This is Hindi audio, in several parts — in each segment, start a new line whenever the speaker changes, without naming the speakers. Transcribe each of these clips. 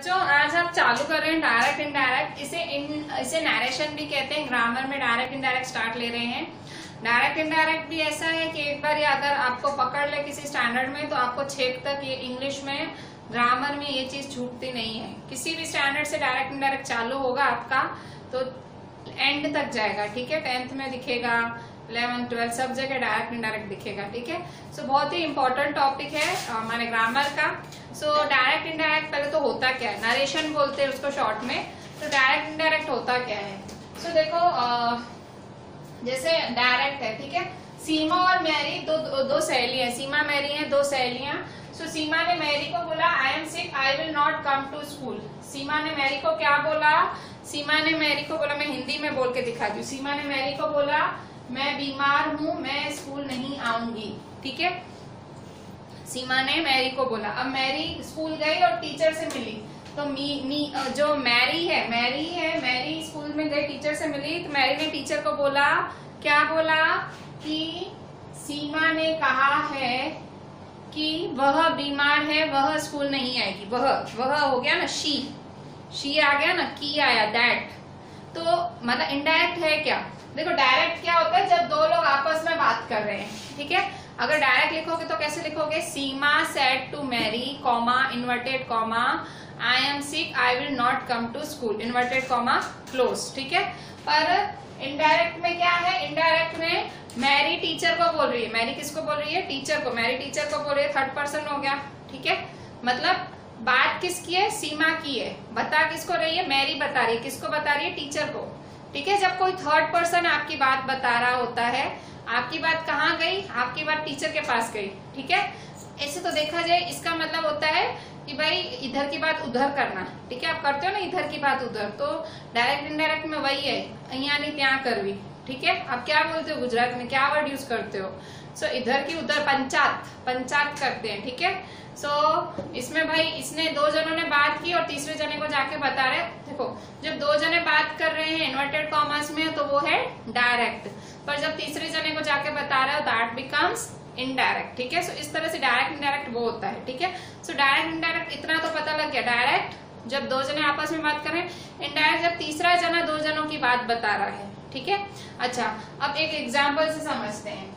बच्चों आज हम चालू कर रहे हैं डायरेक्ट इनडायरेक्ट। इसे नरेशन भी कहते हैं। ग्रामर में डायरेक्ट इनडायरेक्ट स्टार्ट ले रहे हैं। डायरेक्ट इनडायरेक्ट भी ऐसा है कि एक बार अगर आपको पकड़ ले किसी स्टैंडर्ड में तो आपको 6 तक ये इंग्लिश में ग्रामर में ये चीज छूटती नहीं है। किसी भी स्टैंडर्ड से डायरेक्ट इनडायरेक्ट चालू होगा आपका तो एंड तक जाएगा। ठीक है, 10th में दिखेगा, 11th 12th सब जगह डायरेक्ट इनडायरेक्ट दिखेगा। ठीक है, सो बहुत ही इंपॉर्टेंट टॉपिक है हमारे ग्रामर का। सो डायरेक्ट इनडायरेक्ट पहले तो होता क्या है, नरेशन बोलते हैं उसको शॉर्ट में। तो डायरेक्ट इनडायरेक्ट होता क्या है, सो देखो जैसे डायरेक्ट है, ठीक है, सीमा और मैरी दो सहेलियां, सीमा मैरी हैं, दो सहेलियां। सो सीमा ने मैरी को बोला I am sick I will not come to school. Seema ने मैरी को क्या बोला, सीमा ने मैरी को बोला, मैं हिंदी में बोल के दिखाती हूँ। सीमा ने मैरी को बोला मैं बीमार हूँ, मैं स्कूल नहीं आऊंगी। ठीक है, सीमा ने मैरी को बोला। अब मैरी स्कूल गई और टीचर से मिली तो जो मैरी है मैरी स्कूल में गई, टीचर से मिली तो मैरी ने टीचर को बोला, क्या बोला कि सीमा ने कहा है कि वह बीमार है, वह स्कूल नहीं आएगी। वह हो गया ना, शी आ गया ना, की आया, दैट। तो मतलब इनडायरेक्ट है क्या, देखो डायरेक्ट क्या होता है जब दो लोग आपस में बात कर रहे हैं। ठीक है, अगर डायरेक्ट लिखोगे तो कैसे लिखोगे, Seema said to Mary comma inverted comma I am sick I will not come to school inverted comma close. ठीक है, पर इनडायरेक्ट में क्या है, इनडायरेक्ट में मैरी टीचर को बोल रही है। मैरी किसको बोल रही है, टीचर को। मैरी टीचर को बोल रही है, थर्ड पर्सन हो गया। ठीक है, मतलब बात किसकी है, सीमा की है। बता किसको रही है, मैरी बता रही है। किसको बता रही है, टीचर को। ठीक है, जब कोई थर्ड पर्सन आपकी बात बता रहा होता है, आपकी बात कहाँ गई, आपकी बात टीचर के पास गई। ठीक है, ऐसे तो देखा जाए इसका मतलब होता है कि भाई इधर की बात उधर करना। ठीक है, आप करते हो ना इधर की बात उधर, तो डायरेक्ट इनडायरेक्ट में वही है, अहिया नहीं त्या करवी। ठीक है, आप क्या बोलते हो गुजरात में, क्या वर्ड यूज करते हो, सो इधर की उधर पंचायत करते हैं। ठीक है, सो इसमें भाई इसने दो जनों ने बात की और तीसरे जने को जाके बता रहे। देखो जब दो जने बात कर रहे हैं इन्वर्टेड कॉमर्स में तो वो है डायरेक्ट, पर जब तीसरे जने को जाके बता रहे हो दैट बिकम्स इनडायरेक्ट। ठीक है, सो इस तरह से डायरेक्ट इनडायरेक्ट वो होता है। ठीक है, सो डायरेक्ट इनडायरेक्ट इतना तो पता लग गया, डायरेक्ट जब दो जने आपस में बात कर रहे हैं, इनडायरेक्ट जब तीसरा जना दो जनों की बात बता रहा है। ठीक है, अच्छा अब एक एग्जाम्पल से समझते हैं।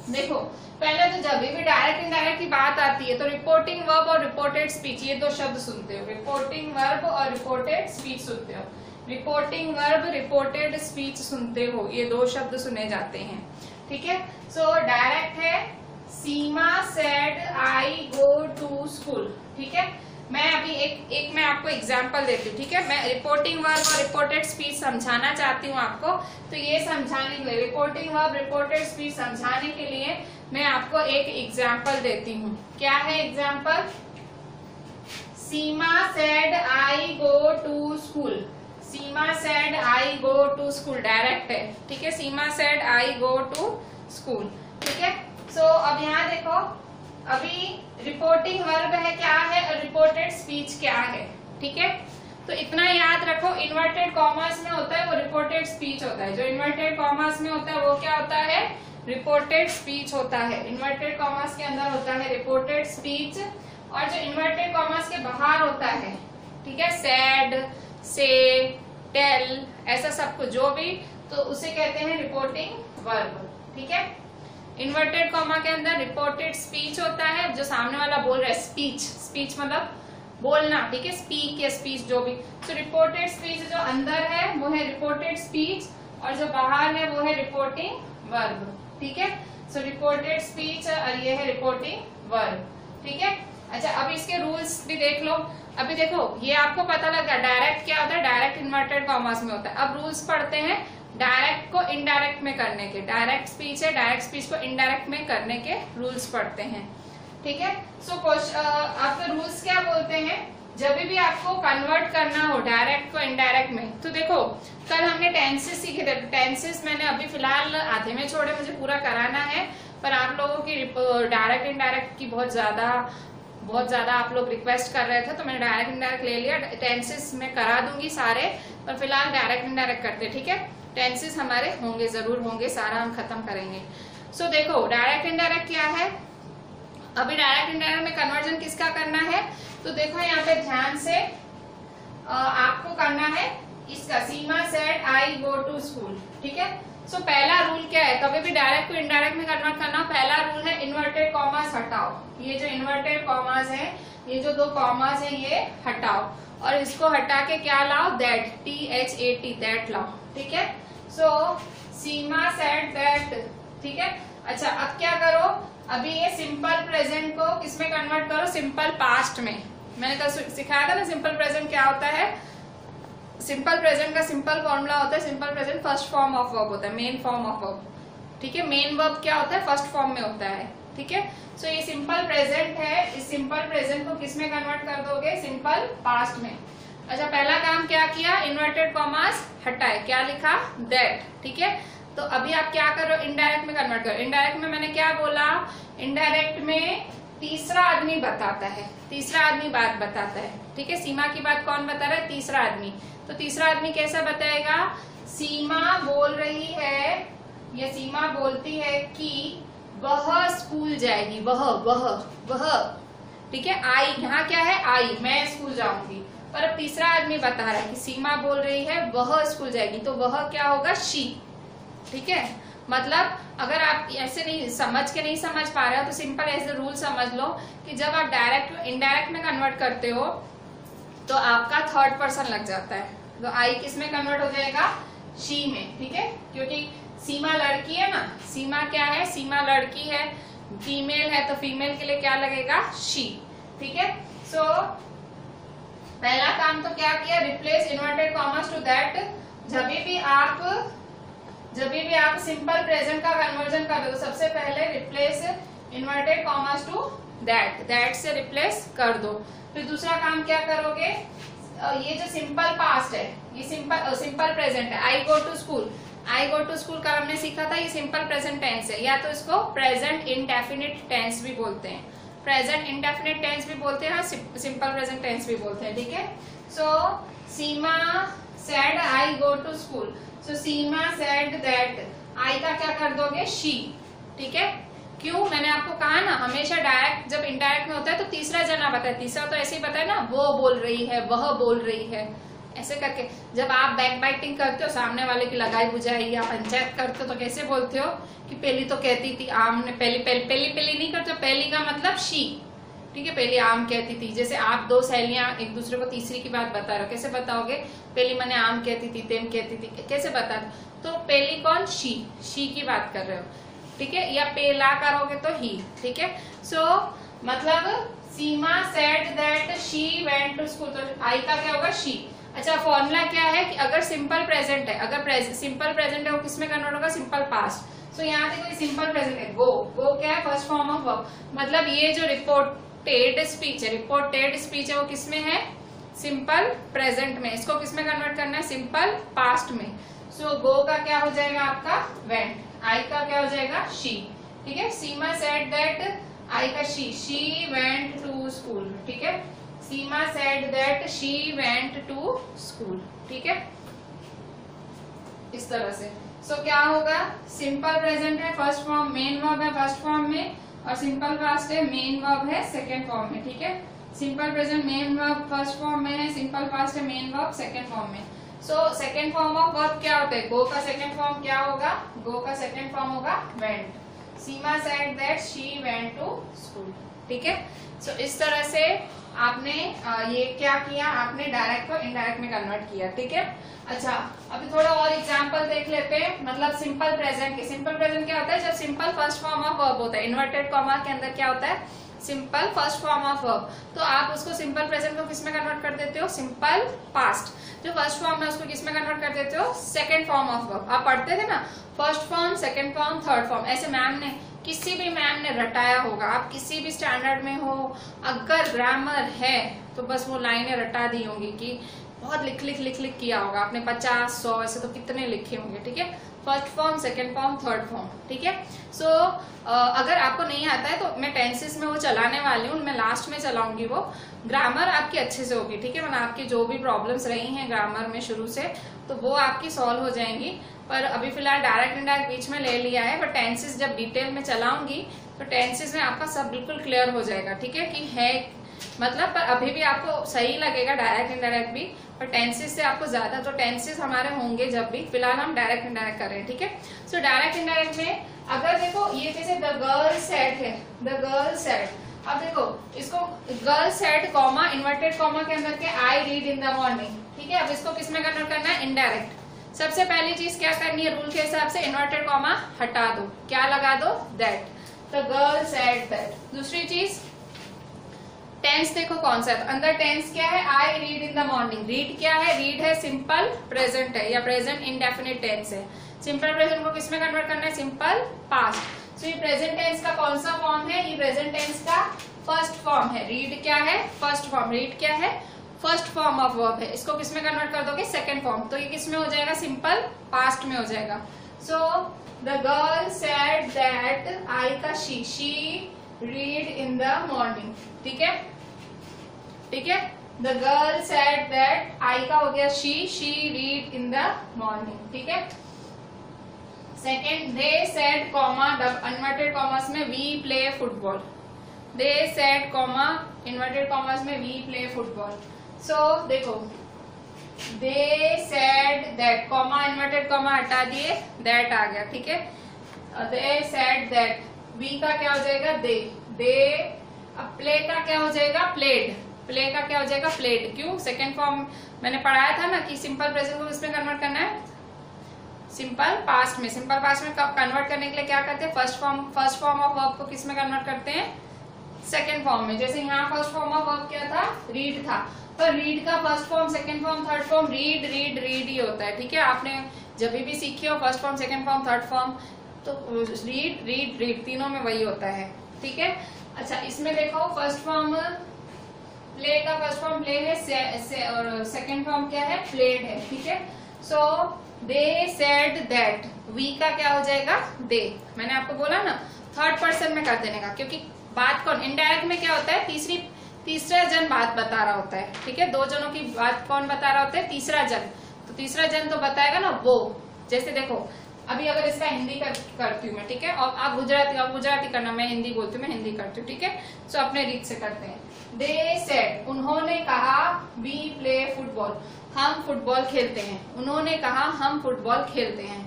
देखो पहले तो जब भी डायरेक्ट इनडायरेक्ट की बात आती है तो रिपोर्टिंग वर्ब और रिपोर्टेड स्पीच, ये दो शब्द सुनते हो, रिपोर्टिंग वर्ब और रिपोर्टेड स्पीच सुनते हो। रिपोर्टिंग वर्ब रिपोर्टेड स्पीच सुनते हो, ये दो शब्द सुने जाते हैं। ठीक है, सो डायरेक्ट है Seema said I go to school. ठीक है, मैं अभी एक मैं आपको एग्जांपल देती हूँ। ठीक है, मैं रिपोर्टिंग वर्ब और रिपोर्टेड स्पीच समझाना चाहती हूँ आपको, तो ये समझाने के लिए रिपोर्टिंग वर्ब रिपोर्टेड स्पीच समझाने के लिए मैं आपको एक एग्जांपल देती हूँ। क्या है example, Seema said I go to school. Seema said I go to school direct है। ठीक है, Seema said I go to school. ठीक है, सो अब यहाँ देखो, अभी रिपोर्टिंग वर्ब है क्या है और रिपोर्टेड स्पीच क्या है। ठीक है, तो इतना याद रखो, इन्वर्टेड कॉमर्स में होता है वो रिपोर्टेड स्पीच होता है। जो इन्वर्टेड कॉमर्स में होता है वो क्या होता है, रिपोर्टेड स्पीच होता है। इन्वर्टेड कॉमर्स के अंदर होता है रिपोर्टेड स्पीच, और जो इन्वर्टेड कॉमर्स के बाहर होता है, ठीक है, सैड से टेल ऐसा सब कुछ जो भी, तो उसे कहते हैं रिपोर्टिंग वर्ब। ठीक है, इन्वर्टेड कॉमा के अंदर रिपोर्टेड स्पीच होता है, जो सामने वाला बोल रहा है, स्पीच मतलब बोलना। ठीक है, स्पीक या स्पीच जो भी, तो रिपोर्टेड स्पीच जो अंदर है वो है रिपोर्टेड स्पीच और जो बाहर है वो है रिपोर्टिंग वर्ब। ठीक है, सो रिपोर्टेड स्पीच और ये है रिपोर्टिंग वर्ब। ठीक है, अच्छा अब इसके रूल्स भी देख लो। अभी देखो ये आपको पता लगा डायरेक्ट क्या होता है, डायरेक्ट इन्वर्टेड कॉमर्स में होता है। अब रूल्स पढ़ते हैं डायरेक्ट को इनडायरेक्ट में करने के। डायरेक्ट स्पीच है, डायरेक्ट स्पीच को इनडायरेक्ट में करने के रूल्स पढ़ते हैं। ठीक है, सो आपके रूल्स क्या बोलते हैं, जब भी आपको कन्वर्ट करना हो डायरेक्ट को इनडायरेक्ट में, तो देखो कल हमने टेंसेस सीखे थे। टेंसेस मैंने अभी फिलहाल आधे में छोड़े, मुझे पूरा कराना है, पर आप लोगों की डायरेक्ट इनडायरेक्ट की बहुत ज्यादा आप लोग रिक्वेस्ट कर रहे थे, तो मैंने डायरेक्ट इनडायरेक्ट ले लिया। टेंसेस में करा दूंगी सारे, पर फिलहाल डायरेक्ट इनडायरेक्ट करते। ठीक है, टेंसेस हमारे होंगे, जरूर होंगे, सारा हम खत्म करेंगे। सो देखो डायरेक्ट इनडायरेक्ट क्या है, अभी डायरेक्ट इनडायरेक्ट में कन्वर्जन किसका करना है, तो देखो यहाँ पे ध्यान से आपको करना है इसका। Seema said I go to school, ठीक है। सो पहला रूल क्या है, कभी भी डायरेक्ट को इनडायरेक्ट में कन्वर्ट करना, पहला रूल है इन्वर्टेड कॉमास हटाओ। ये जो इन्वर्टेड कॉमास है, ये जो 2 कॉमास है, ये हटाओ और इसको हटा के क्या लाओ, दैट, THAT, दैट लाओ, ठीक है। सो सीमा सेड दैट, ठीक है। अच्छा, अब क्या करो, अभी ये सिंपल प्रेजेंट को किसमें कन्वर्ट करो, सिंपल पास्ट में। मैंने कल सिखाया था ना सिंपल प्रेजेंट क्या होता है। सिंपल प्रेजेंट का सिंपल फॉर्मूला होता है, simple present first form of verb होता है, मेन फॉर्म ऑफ वर्ब, ठीक है। मेन वर्ब क्या होता है, फर्स्ट फॉर्म में होता है, ठीक है। सो ये सिंपल प्रेजेंट है, इस सिंपल प्रेजेंट को किसमें कन्वर्ट कर दोगे, सिंपल पास्ट में। अच्छा, पहला काम क्या किया, इन्वर्टेड कॉमास हटाए, क्या लिखा, दैट, ठीक है। तो अभी आप क्या करो, इनडायरेक्ट में कन्वर्ट करो। इनडायरेक्ट में मैंने क्या बोला, इनडायरेक्ट में तीसरा आदमी बताता है, तीसरा आदमी बात बताता है, ठीक है। सीमा की बात कौन बता रहा है, तीसरा आदमी। तो तीसरा आदमी कैसा बताएगा, सीमा बोल रही है या सीमा बोलती है कि वह स्कूल जाएगी, वह, ठीक है। आई, यहाँ क्या है, आई, मैं स्कूल जाऊंगी। पर अब तीसरा आदमी बता रहा है कि सीमा बोल रही है वह स्कूल जाएगी, तो वह क्या होगा, शी, ठीक है। मतलब अगर आप ऐसे नहीं समझ पा रहे हो तो सिंपल ऐसे रूल समझ लो कि जब आप डायरेक्ट इनडायरेक्ट में कन्वर्ट करते हो तो आपका थर्ड पर्सन लग जाता है। तो आई किस में कन्वर्ट हो जाएगा, शी में, ठीक है। क्योंकि सीमा लड़की है ना, सीमा क्या है, सीमा लड़की है, फीमेल है, तो फीमेल के लिए क्या लगेगा, शी, ठीक है। सो पहला काम तो क्या किया, replace inverted commas to that. जब भी आप सिंपल प्रेजेंट का कन्वर्जन कर दो तो सबसे पहले replace inverted commas to that, that से रिप्लेस कर दो। फिर दूसरा काम क्या करोगे, ये जो सिंपल पास्ट है, ये सिंपल प्रेजेंट है, I go to school. I go to school का हमने सीखा था, ये सिंपल प्रेजेंट टेंस है, या तो इसको प्रेजेंट इंडेफिनिट टेंस भी बोलते हैं, प्रेजेंट इंडेफिनिट टेंस भी बोलते हैं, सिंपल प्रेजेंट टेंस भी बोलते हैं, ठीक है। So Seema said I go to school, so Seema said that, I का क्या कर दोगे, शी, ठीक है। क्यों, मैंने आपको कहा ना, हमेशा डायरेक्ट जब इनडायरेक्ट में होता है तो तीसरा जना बताए, तीसरा तो ऐसे ही बताए ना, वो बोल रही है, वह बोल रही है, ऐसे करके। जब आप बैक बाइटिंग करते हो, सामने वाले की लगाई बुझाई या पंचायत करते हो, तो कैसे बोलते हो कि पहली तो कहती थी आम ने, पहली नहीं करते, पहली का मतलब शी, ठीक है। पहली आम कहती थी, जैसे आप 2 सहेलियां एक दूसरे को तीसरी की बात बता रहे हो, कैसे बताओगे, पहली मैंने आम कहती थी, तेम कहती थी, कैसे बता रहे, तो पहली कौन, शी की बात कर रहे हो, ठीक है। या पेला करोगे तो ही, ठीक है। सो मतलब Seema said that she went to school, तो आई का क्या होगा, शी। अच्छा, फॉर्मूला क्या है कि अगर सिंपल प्रेजेंट है, अगर सिंपल प्रेजेंट है वो किसमें कन्वर्ट होगा, सिंपल पास्ट। सो यहाँ देखो सिंपल प्रेजेंट है, गो क्या है, फर्स्ट फॉर्म ऑफ वर्ब। मतलब ये जो रिपोर्टेड स्पीच है वो किसमें है, सिंपल प्रेजेंट में। इसको किसमें कन्वर्ट करना है, सिंपल पास्ट में। सो गो का क्या हो जाएगा आपका, वेंट। आई का क्या हो जाएगा, शी, ठीक है। सीमा सेड दैट, आई का शी वेंट टू स्कूल, ठीक है। Seema said that she went to school, ठीक है, इस तरह से। सो क्या होगा, सिंपल प्रेजेंट है फर्स्ट फॉर्म, मेन वर्ब है फर्स्ट फॉर्म में, और सिंपल पास्ट है मेन वर्ब है सेकेंड फॉर्म में, ठीक है। Simple present main verb first form में है, सिंपल पास्ट है मेन वर्ब सेकेंड फॉर्म में। So second form of verb क्या होता है, गो का सेकेंड फॉर्म क्या होगा, गो का सेकेंड फॉर्म होगा went. Seema said that she went to school, ठीक है। सो इस तरह से आपने ये क्या किया, आपने डायरेक्ट को इनडायरेक्ट में कन्वर्ट किया, ठीक है। अच्छा, अभी थोड़ा और एग्जांपल देख लेते हैं, मतलब सिंपल प्रेजेंट के। सिंपल प्रेजेंट क्या होता है, जब simple first form of verb होता है, इन्वर्टेड कॉमा के अंदर क्या होता है, simple first form of verb, तो आप उसको सिंपल प्रेजेंट को किसमें कन्वर्ट कर देते हो, सिंपल पास्ट। जो फर्स्ट फॉर्म है उसको किसमें कन्वर्ट कर देते हो, सेकेंड फॉर्म ऑफ वर्ब। आप पढ़ते थे ना, first form, second form, third form, ऐसे मैम ने, किसी भी मैम ने रटाया होगा। आप किसी भी स्टैंडर्ड में हो, अगर ग्रामर है तो बस वो लाइनें रटा दी होंगी कि बहुत लिख किया होगा आपने, 50, 100 ऐसे तो कितने लिखे होंगे, ठीक है। First form, second form, third form, ठीक है। सो अगर आपको नहीं आता है तो मैं टेंसेस में वो चलाने वाली हूँ, मैं लास्ट में चलाऊंगी वो। ग्रामर आपकी अच्छे से होगी, ठीक है। मतलब आपकी जो भी प्रॉब्लम्स रही हैं ग्रामर में शुरू से, तो वो आपकी सॉल्व हो जाएंगी। पर अभी फिलहाल डायरेक्ट इनडायरेक्ट बीच में ले लिया है, बट टेंसेस जब डिटेल में चलाऊंगी तो टेंसेस में आपका सब बिल्कुल क्लियर हो जाएगा, ठीक है, कि है मतलब। पर अभी भी आपको सही लगेगा डायरेक्ट इनडायरेक्ट भी, पर टेंसेस से आपको ज्यादा तो टेंसेस हमारे होंगे जब भी, फिलहाल हम डायरेक्ट इनडायरेक्ट कर रहे हैं, ठीक है। सो डायरेक्ट इनडायरेक्ट में अगर देखो ये जैसे द गर्ल सेड है, द गर्ल सेड, अब देखो इसको girl said comma inverted comma के अंदर के I read in the morning, ठीक है। अब इसको किस में कन्वर्ट करना है, इनडायरेक्ट। सबसे पहली चीज क्या करनी है, रूल के हिसाब से इन्वर्टेड कॉमा हटा दो, क्या लगा दो, that, the girl said that. दूसरी चीज टेंस देखो कौन सा है, तो अंदर टेंस क्या है, I read in the morning. Read क्या है, रीड है सिंपल प्रेजेंट है या प्रेजेंट इंडेफिनिट टेंस है। सिंपल प्रेजेंट को किसमें कन्वर्ट करना है, सिंपल पास्ट। तो ये प्रेजेंट टेंस का कौन सा फॉर्म है, ये प्रेजेंट टेंस का फर्स्ट फॉर्म है। रीड क्या है, फर्स्ट फॉर्म। रीड क्या है, फर्स्ट फॉर्म ऑफ वर्ब है। इसको किसमें कन्वर्ट कर दोगे, सेकंड फॉर्म। तो ये किसमें हो जाएगा, सिंपल पास्ट में हो जाएगा। So the girl said that, I का she read in the morning, ठीक है, ठीक है। The girl said that, I का हो गया she read in the morning, ठीक है। Second, they said comma inverted commas में we play football. They said comma inverted commas में वी प्ले फुटबॉल। सो देखो they said that, comma inverted comma हटा दिए, दैट आ गया, ठीक है। दे सेड दैट, वी का क्या हो जाएगा, दे। अब प्ले का क्या हो जाएगा, प्लेड। प्ले का क्या हो जाएगा, प्लेड। क्यों, सेकेंड फॉर्म मैंने पढ़ाया था ना कि सिंपल प्रेजेंट को इसमें कन्वर्ट करना है सिंपल पास्ट में। सिंपल पास्ट में कन्वर्ट करने के लिए क्या करते हैं, फर्स्ट फॉर्म ऑफ वर्ब को किस में कन्वर्ट करते हैं, सेकेंड फॉर्म में। जैसे यहाँ फर्स्ट फॉर्म ऑफ वर्ब क्या था, रीड था, पर रीड का first form, second form, third form read ही होता है, ठीक है। आपने जब भी सीखी हो first form, second form, third form, तो रीड तीनों में वही होता है, ठीक है। अच्छा, इसमें देखो फर्स्ट फॉर्म प्ले का फर्स्ट फॉर्म प्ले है और सेकेंड फॉर्म क्या है, प्लेड है, ठीक है। सो दे सेड दैट, वी का क्या हो जाएगा, दे। मैंने आपको बोला ना थर्ड पर्सन में कर देने का, क्योंकि बात कौन, इनडायरेक्ट में क्या होता है, तीसरा जन बात बता रहा होता है, ठीक है। दो जनों की बात कौन बता रहा होता है, तीसरा जन। तो तीसरा जन तो बताएगा ना वो। जैसे देखो अभी अगर इसका हिंदी करती हूँ मैं, ठीक है, और आप गुजराती करना, मैं हिंदी बोलती हूँ, मैं हिंदी करती हूँ, ठीक है। सो अपने रीत से करते हैं। दे सेड, उन्होंने कहा, वी प्ले फुटबॉल, हम फुटबॉल खेलते हैं। उन्होंने कहा हम फुटबॉल खेलते हैं।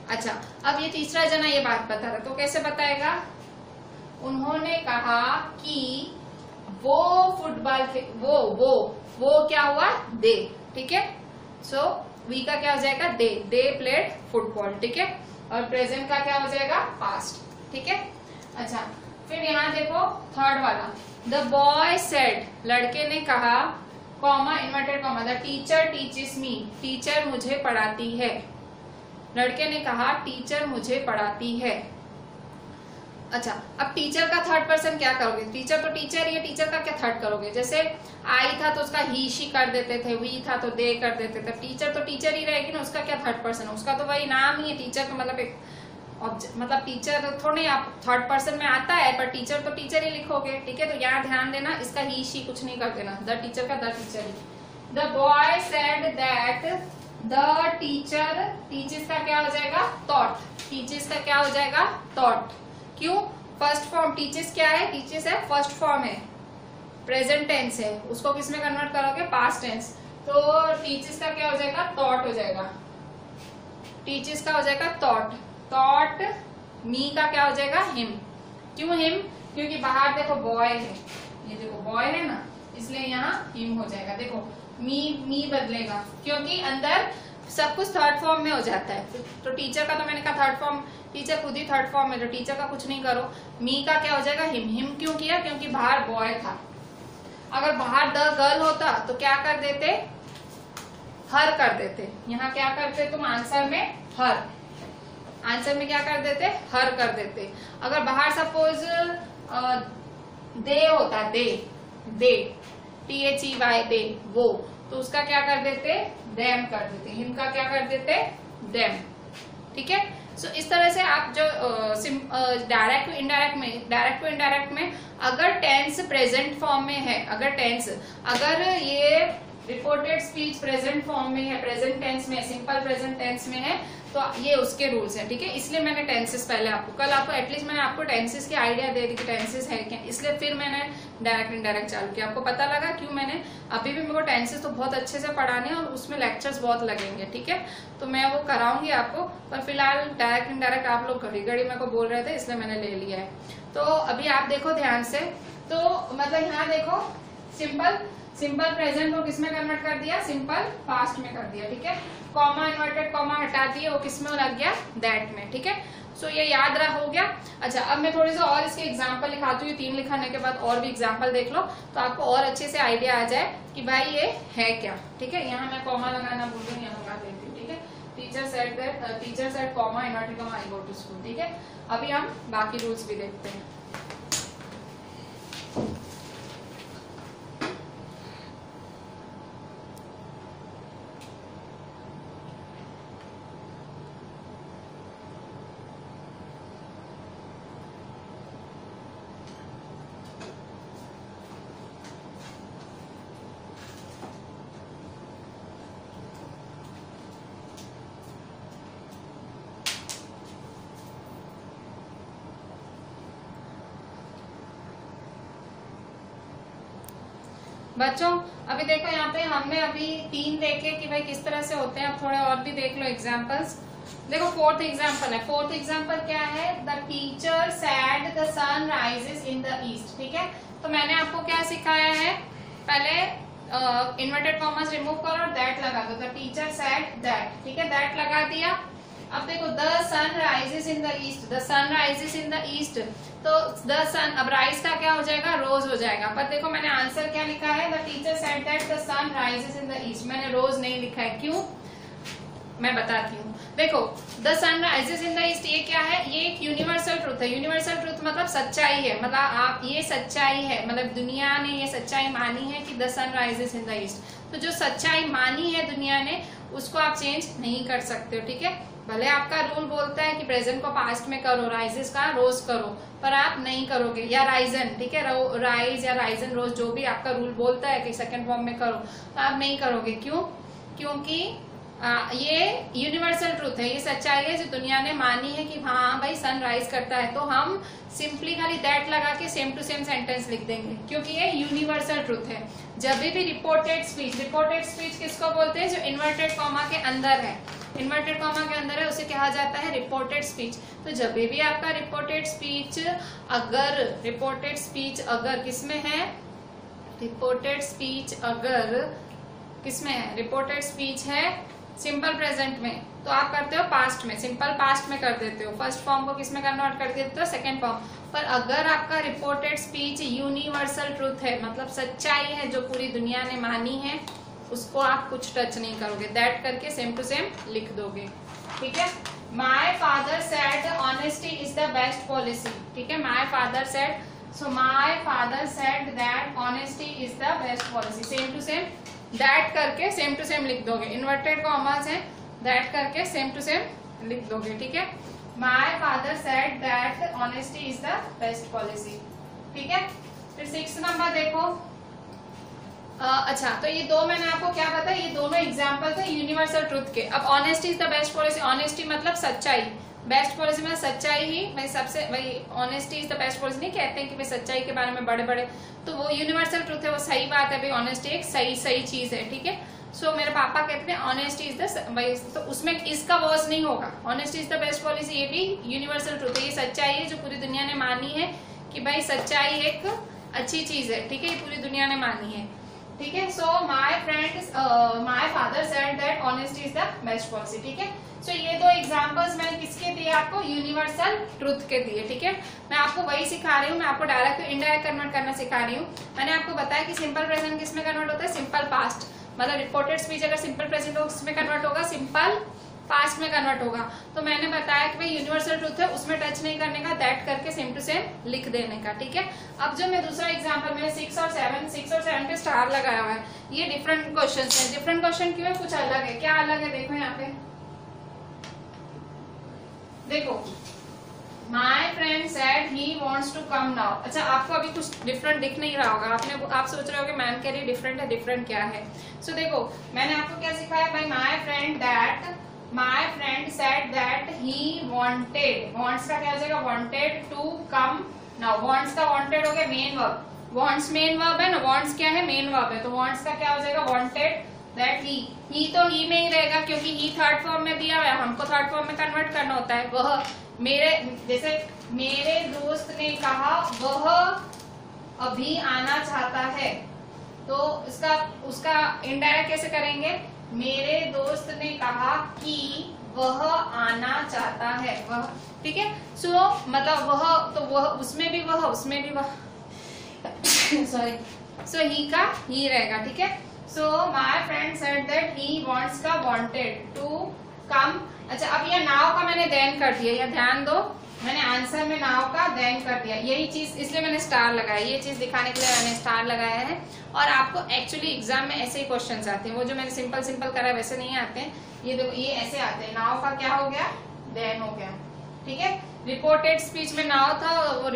अच्छा, अब ये तीसरा जना ये बात बता रहा, तो कैसे बताएगा, उन्होंने कहा कि वो फुटबॉल वो क्या हुआ, दे, ठीक है। सो वी का क्या हो जाएगा, दे प्लेड फुटबॉल, ठीक है। और प्रेजेंट का क्या हो जाएगा, पास्ट, ठीक है। अच्छा, फिर यहाँ देखो थर्ड वाला, द बॉय सेड, लड़के ने कहा, comma inverted comma, the teacher teaches me, teacher मुझे पढ़ाती है। लड़के ने कहा टीचर मुझे पढ़ाती है। अच्छा, अब टीचर का थर्ड पर्सन क्या करोगे, टीचर तो टीचर ही है, टीचर का क्या थर्ड करोगे। जैसे आई था तो उसका ही शी कर देते थे, वी था तो दे कर देते थे। टीचर तो टीचर ही रहेगी ना, उसका क्या थर्ड पर्सन है, उसका तो वही नाम ही है। टीचर तो मतलब एक मतलब टीचर थोड़ी आप थर्ड पर्सन में आता है, पर टीचर तो टीचर ही लिखोगे, ठीक है। तो यहाँ ध्यान देना, इसका ही शी कुछ नहीं कर देना, द टीचर का the teacher he. The boy said that, the teacher, teachers का क्या हो जाएगा, थॉट। टीचर्स का क्या हो जाएगा, थॉट। क्यों, फर्स्ट फॉर्म, टीचर्स क्या है, टीचर्स है फर्स्ट फॉर्म है, प्रेजेंट टेंस है, उसको किसमें कन्वर्ट करोगे, पास्ट टेंस। तो टीचर्स का क्या हो जाएगा, थॉट हो जाएगा। टीचर्स का हो जाएगा थॉट। थॉट, मी का क्या हो जाएगा, हिम। क्यों हिम, क्योंकि बाहर देखो बॉय है, ये देखो बॉय है ना, इसलिए यहाँ हिम हो जाएगा। देखो मी बदलेगा, क्योंकि अंदर सब कुछ थर्ड फॉर्म में हो जाता है। तो टीचर का तो मैंने कहा थर्ड फॉर्म, टीचर खुद ही थर्ड फॉर्म में, तो टीचर का कुछ नहीं करो। मी का क्या हो जाएगा, हिम। हिम क्यों किया, क्योंकि बाहर बॉय था। अगर बाहर द गर्ल होता तो क्या कर देते, हर कर देते। यहाँ क्या करते तुम आंसर में, हर। आंसर में क्या कर देते, हर कर देते। अगर बाहर सपोज दे होता, दे THEY, दे, वो, तो उसका क्या कर देते, देम कर देते। हिम का क्या कर देते, देम, ठीक है। सो इस तरह से आप जो डायरेक्ट टू इनडायरेक्ट में अगर टेंस प्रेजेंट फॉर्म में है, अगर ये रिपोर्टेड स्पीच प्रेजेंट फॉर्म में है, प्रेजेंट टेंस में, सिंपल प्रेजेंट टेंस में है, तो ये उसके रूल्स हैं, ठीक है। इसलिए मैंने टेंसेस पहले आपको कल आपको एटलीस्ट मैंने आपको टेंसेस की आइडिया दे दी कि टेंसेस है क्या, इसलिए फिर मैंने डायरेक्ट इनडायरेक्ट चालू किया। आपको पता लगा क्यों मैंने, अभी भी मेरे को टेंसेस तो बहुत अच्छे से पढ़ाने हैं और उसमें लेक्चर्स बहुत लगेंगे, ठीक है, तो मैं वो कराऊंगी आपको, पर फिलहाल डायरेक्ट इनडायरेक्ट आप लोग घड़ी घड़ी मेरे को बोल रहे थे इसलिए मैंने ले लिया है। तो अभी आप देखो ध्यान से, तो मतलब यहाँ देखो सिंपल प्रेजेंट को किसमें कन्वर्ट कर दिया, सिंपल पास्ट में कर दिया, ठीक है। कॉमा इन्वर्टेड कॉमा हटा दिए, वो किसमें लग गया, दैट में, ठीक है। सो ये याद रहा हो गया। अच्छा, अब मैं थोड़ी सी और इसके एग्जांपल लिखाती हूँ, 3 लिखाने के बाद और भी एग्जांपल देख लो तो आपको और अच्छे से आइडिया आ जाए कि भाई ये है क्या, ठीक है। यहाँ मैं कॉमा लगाना भूल गई, यहाँ लगा देती हूँ, ठीक है। Teacher said comma inverted comma I go to school, ठीक है। अभी हम बाकी रूल्स भी देखते हैं। बच्चों अभी देखो यहाँ पे हमने अभी 3 देखे कि भाई किस तरह से होते हैं, अब थोड़े और भी देख लो एग्जांपल्स। देखो 4th एग्जांपल है, 4th एग्जांपल क्या है, the teacher said the sun rises in the east, ठीक है। तो मैंने आपको क्या सिखाया है, पहले इन्वर्टेड कॉमास रिमूव करो और दैट लगा दो, द टीचर सैड दैट, ठीक है, दैट लगा दिया। अब देखो the sun rises in the east, the sun rises in the east, तो द सन, अब राइज का क्या हो जाएगा, रोज हो जाएगा, पर देखो मैंने आंसर क्या लिखा है, the teacher said that the sun rises in the east, मैंने रोज नहीं लिखा है, क्यों मैं बताती हूँ। देखो the sun rises in the east ये क्या है, ये एक यूनिवर्सल ट्रूथ है। यूनिवर्सल ट्रूथ मतलब सच्चाई है, मतलब आप ये सच्चाई है, मतलब दुनिया ने ये सच्चाई मानी है कि the sun rises in the east, तो जो सच्चाई मानी है दुनिया ने उसको आप चेंज नहीं कर सकते हो, ठीक है। भले आपका रूल बोलता है कि प्रेजेंट को पास्ट में करो, राइजेस का रोज करो, पर आप नहीं करोगे, या राइजन, ठीक है, राइज या राइजन रोज जो भी आपका रूल बोलता है कि सेकंड फॉर्म में करो, तो आप नहीं करोगे, क्यों, क्योंकि ये यूनिवर्सल ट्रूथ है, ये सच्चाई है जो दुनिया ने मानी है कि हाँ भाई सन राइज करता है, तो हम सिंपली खाली दैट लगा के सेम टू सेम सेंटेंस लिख देंगे, क्योंकि ये यूनिवर्सल ट्रूथ है। जब भी रिपोर्टेड स्पीच किसको बोलते हैं, जो इन्वर्टेड कॉमा के अंदर है, इन्वर्टेड कॉमा के अंदर है उसे कहा जाता है रिपोर्टेड स्पीच। तो जब भी आपका रिपोर्टेड स्पीच अगर किसमें है, रिपोर्टेड स्पीच अगर किसमें है, रिपोर्टेड स्पीच है सिंपल प्रेजेंट में, तो आप करते हो पास्ट में, सिंपल पास्ट में कर देते हो, फर्स्ट फॉर्म को किसमें कन्वर्ट कर देते हो, सेकेंड फॉर्म। पर अगर आपका रिपोर्टेड स्पीच यूनिवर्सल ट्रूथ है, मतलब सच्चाई है जो पूरी दुनिया ने मानी है, उसको आप कुछ टच नहीं करोगे, दैट करके सेम टू सेम लिख दोगे, ठीक है। My father said honesty is the best policy, ठीक है, my father said, so my father said that honesty is the best policy, same to same that करके सेम टू सेम लिख दोगे, इन्वर्टेड कॉमास है, दैट करके सेम टू सेम लिख दोगे, ठीक है। My father said that honesty is the best policy, ठीक है। फिर 6 नंबर देखो, अच्छा, तो ये दो मैंने आपको क्या बताया, ये दोनों एग्जांपल्स हैं यूनिवर्सल ट्रूथ के। अब honesty is the best policy, honesty मतलब सच्चाई, बेस्ट पॉलिसी में सच्चाई ही भाई सबसे, भाई honesty is the best policy नहीं कहते हैं कि भाई सच्चाई के बारे में बड़े बड़े, तो वो यूनिवर्सल ट्रूथ है, वो सही बात है भाई, ऑनेस्टी एक सही चीज है, ठीक है। सो मेरे पापा कहते हैं ऑनेस्टी इज द भाई, तो उसमें इसका वर्स नहीं होगा, honesty is the best policy, ये भी यूनिवर्सल ट्रूथ है, ये सच्चाई है जो पूरी दुनिया ने मानी है कि भाई सच्चाई एक अच्छी चीज है, ठीक है, ये पूरी दुनिया ने मानी है, ठीक है। So my father said that honesty is the best policy, ठीक है। सो ये दो एग्जांपल्स मैंने किसके दिए आपको, यूनिवर्सल ट्रूथ के दिए, ठीक है। मैं आपको वही सिखा रही हूँ, मैं आपको डायरेक्ट इनडायरेक्ट कन्वर्ट करना सिखा रही हूँ। मैंने आपको बताया कि सिंपल प्रेजेंट किसमें कन्वर्ट होता है, सिंपल पास्ट, मतलब रिपोर्टेड स्पीच अगर सिंपल प्रेजेंट हो उसमें कन्वर्ट होगा, सिंपल पास्ट में कन्वर्ट होगा। तो मैंने बताया कि भाई यूनिवर्सल ट्रूथ है, उसमें टच नहीं करने का, दैट करके सेम टू सेम लिख देने का, ठीक है। अब जो मैं दूसरा एग्जांपल मैंने 6 और 7 पे स्टार लगाया हुआ है, ये डिफरेंट क्वेश्चन है। डिफरेंट क्वेश्चन क्यों है, कुछ अलग है, क्या अलग है देखो यहाँ पे, देखो my friend said he wants to come now. अच्छा, आपको अभी कुछ डिफरेंट दिख नहीं रहा होगा, आप सोच रहे हो कि मैम कह रही डिफरेंट है, डिफरेंट क्या है। सो देखो मैंने आपको क्या सिखाया भाई, my friend said that he wanted, wants का क्या हो जाएगा, wanted to come now. Wants का वांटेड हो गया main verb, wants main verb है ना, वांट्स क्या है, मेन वर्ब है, तो वांट्स का क्या हो जाएगा, वांटेड दैट ही तो ही में ही रहेगा क्योंकि ही थर्ड फॉर्म में दिया हुआ है, हमको थर्ड फॉर्म में कन्वर्ट करना होता है। वह मेरे, जैसे मेरे दोस्त ने कहा वह अभी आना चाहता है, तो उसका इनडायरेक्ट कैसे करेंगे, मेरे दोस्त ने कहा कि वह आना चाहता है, वह, ठीक है। सो मतलब वह, तो वह उसमें भी वह, उसमें भी वह सॉरी, सो ही का ही रहेगा, ठीक है। So my friend said that he wants का वांटेड टू कम। अच्छा, अब ये नाउ का मैंने देन कर दिया, या ध्यान दो मैंने आंसर में नाउ का देन कर दिया, यही चीज इसलिए मैंने स्टार लगाया, ये चीज दिखाने के लिए मैंने स्टार लगाया है। और आपको एक्चुअली एग्जाम में ऐसे ही क्वेश्चंस आते हैं, वो जो मैंने सिंपल सिंपल करा वैसे नहीं आते हैं, ये देखो ये ऐसे आते हैं, नाउ का क्या हो गया, देन हो गया, ठीक है। रिपोर्टेड स्पीच में नाउ था, वो